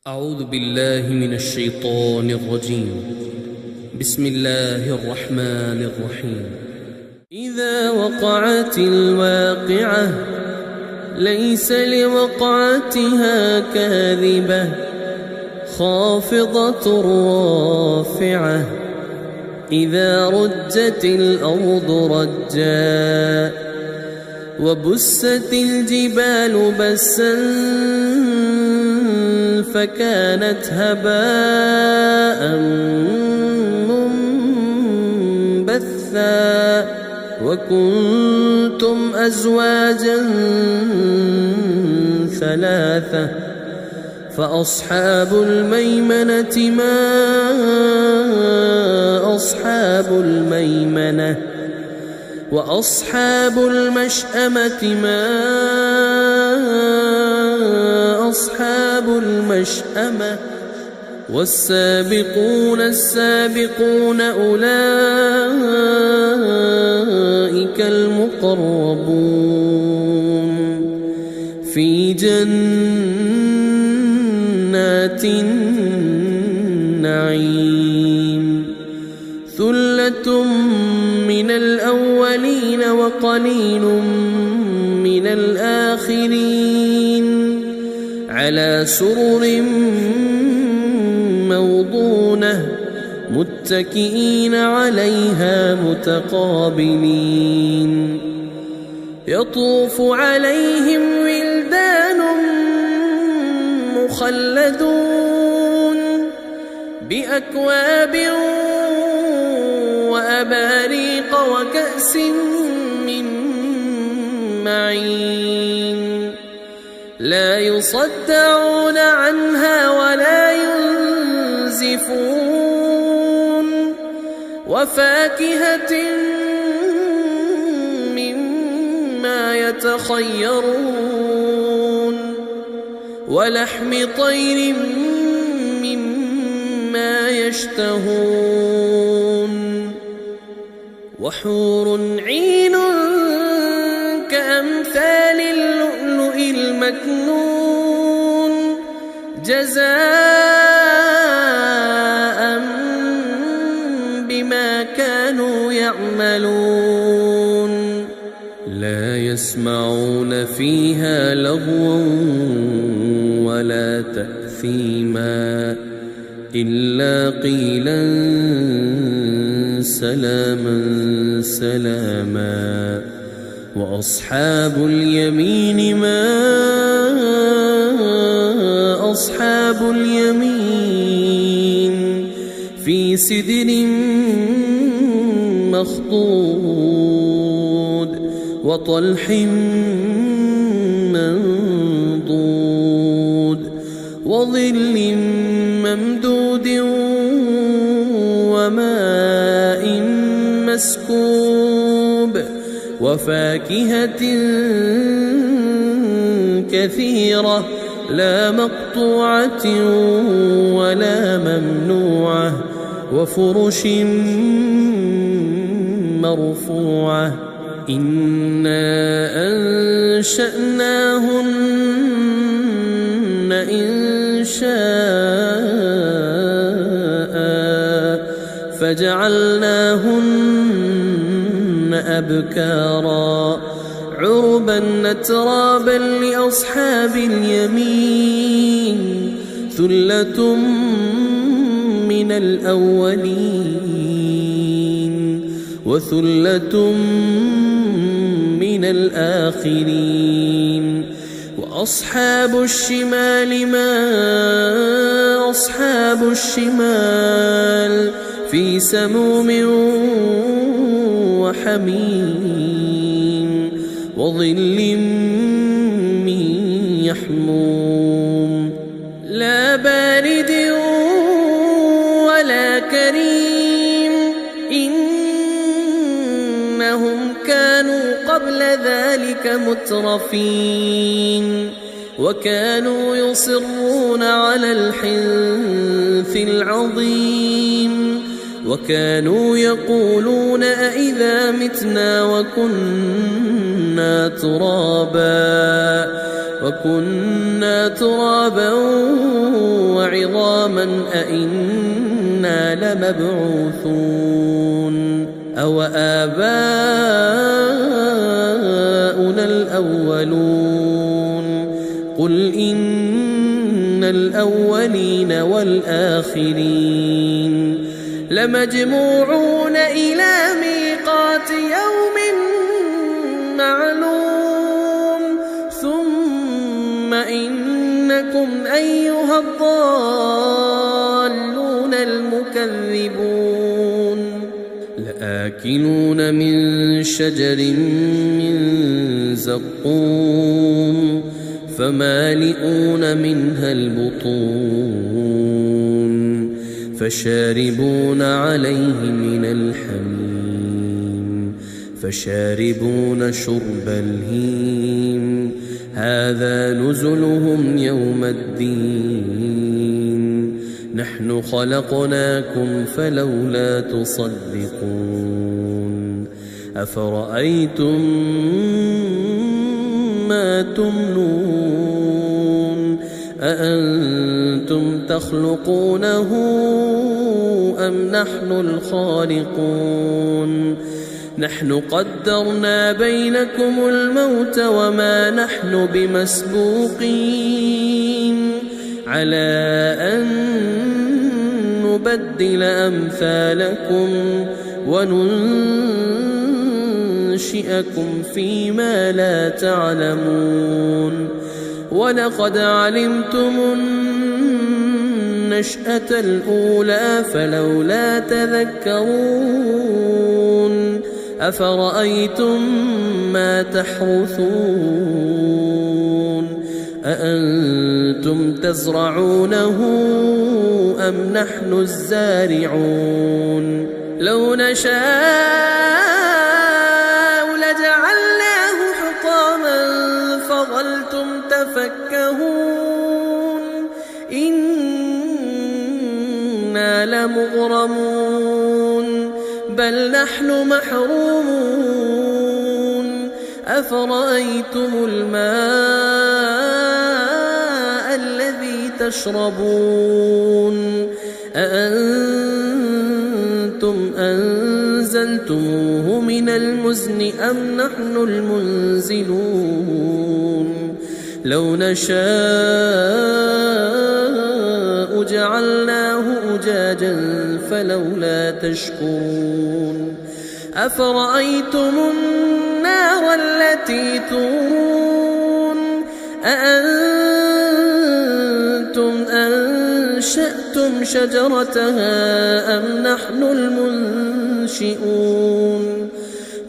أعوذ بالله من الشيطان الرجيم. بسم الله الرحمن الرحيم. إذا وقعت الواقعة ليس لوقعتها كاذبة خافضة رافعة إذا رجت الأرض رجا وبست الجبال بسا فكانت هباء منبثا وكنتم أزواجا ثلاثة فأصحاب الميمنة ما أصحاب الميمنة وأصحاب المشأمة ما أصحاب المشأمة والسابقون السابقون أولئك المقربون في جنات النعيم ثلة من الأولين وقليل من الآخرين على سرر موضونة متكئين عليها متقابلين يطوف عليهم ولدان مخلدون بأكواب وأباريق وكأس من معين لا يصدعون عنها ولا ينزفون وفاكهة مما يتخيرون ولحم طير مما يشتهون وحور عين كأمثال اللؤلؤ المكنون جزاء بما كانوا يعملون لا يسمعون فيها لغوا ولا تأثيما إلا قيلا سلاما سلاما وأصحاب اليمين ما أصحاب اليمين في سدر مخضود وطلح منضود وظل ممدود وماء مسكوب وفاكهة كثيرة لا مقطوعة ولا ممنوعة وفرش مرفوعة إنا أنشأناهن إنشاء فجعلناهن أبكارا عربا نترابا لأصحاب اليمين ثلة من الأولين وثلة من الآخرين وأصحاب الشمال ما أصحاب الشمال في سموم وحميم وظل من يحموم لا بارد ولا كريم إنهم كانوا قبل ذلك مترفين وكانوا يصرون على الحنث العظيم وكانوا يقولون أئذا متنا وكنا ترابا عظاما أئنا لمبعوثون أو آباؤنا الأولون قل إن الأولين والآخرين لمجموعون إلى ميقات يوم معلوم ثم إنكم أيها الضالون المكذبون لآكلون من شجر من زقوم فمالئون منها البطون فشاربون عليه من الحميم فشاربون شرب الهيم هذا نزلهم يوم الدين نحن خلقناكم فلولا تصدقون أفرأيتم ما تمنون أأنتم تخلقونه أم نحن الخالقون نحن قدرنا بينكم الموت وما نحن بمسبوقين على أن نبدل أمثالكم وننشئكم فيما لا تعلمون ولقد علمتم النشأة الأولى فلولا تذكرون أفرأيتم ما تحرثون أأنتم تزرعونه أم نحن الزارعون لو نشاء لجعلناه حطاما فظلتم تفكهون إنا لمغرمون بل نحن محرومون أفرأيتم الماء الذي تشربون أأنتم أنزلتموه من المزن أم نحن المنزلون لو نشاء جعلناه أجاجا فلولا تشكرون أفرأيتم النار التي تورون أأنتم أنشأتم شجرتها أم نحن المنشئون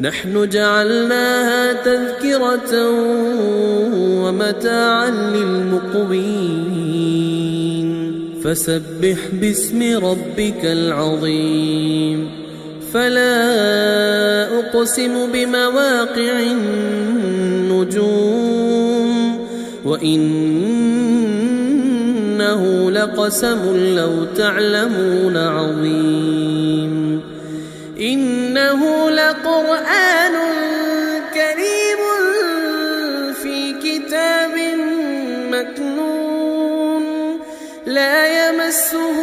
نحن جعلناها تذكرة ومتاعا للمقوين فسبح باسم ربك العظيم فلا أقسم بمواقع النجوم وإنه لقسم لو تعلمون عظيم إنه لقرآن كريم في كتاب مكنون لا يمسه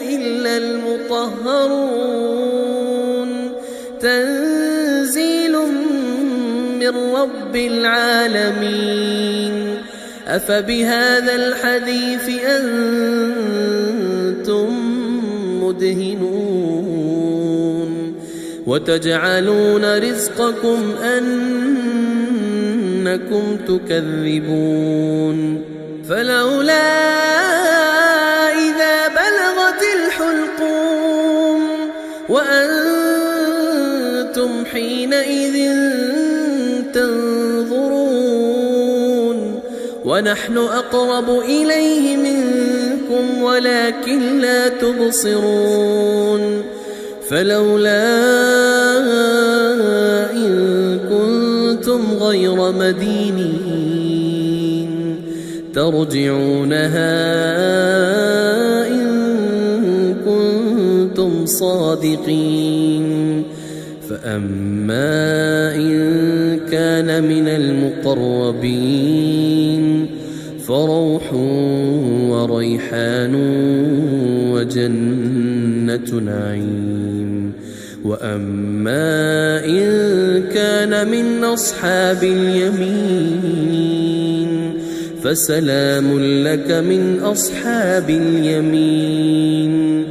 إلا المطهرون تنزيل من رب العالمين أفبهذا الحديث أنتم مدهنون وتجعلون رزقكم أنكم تكذبون فلولا إذا بلغت الحلقوم وأنتم حينئذ تنظرون ونحن أقرب إليه منكم ولكن لا تبصرون فلولا إن كنتم غير مدينين ترجعونها إن كنتم صادقين فأما إن كان من المقربين فروح وريحان وجنة نعيم. وأما إن كان من أصحاب اليمين فسلام لك من أصحاب اليمين.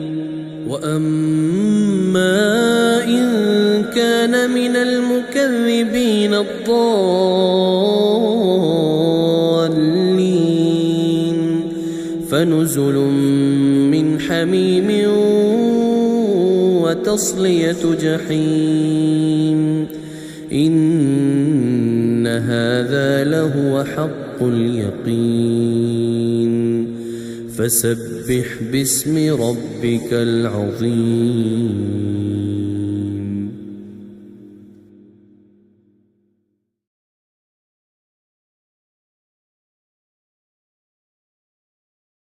وأما إن كان من المكذبين الضالين فنزل من حميم وتصلية جحيم. إن هذا لهو حق اليقين. فسبح باسم ربك العظيم.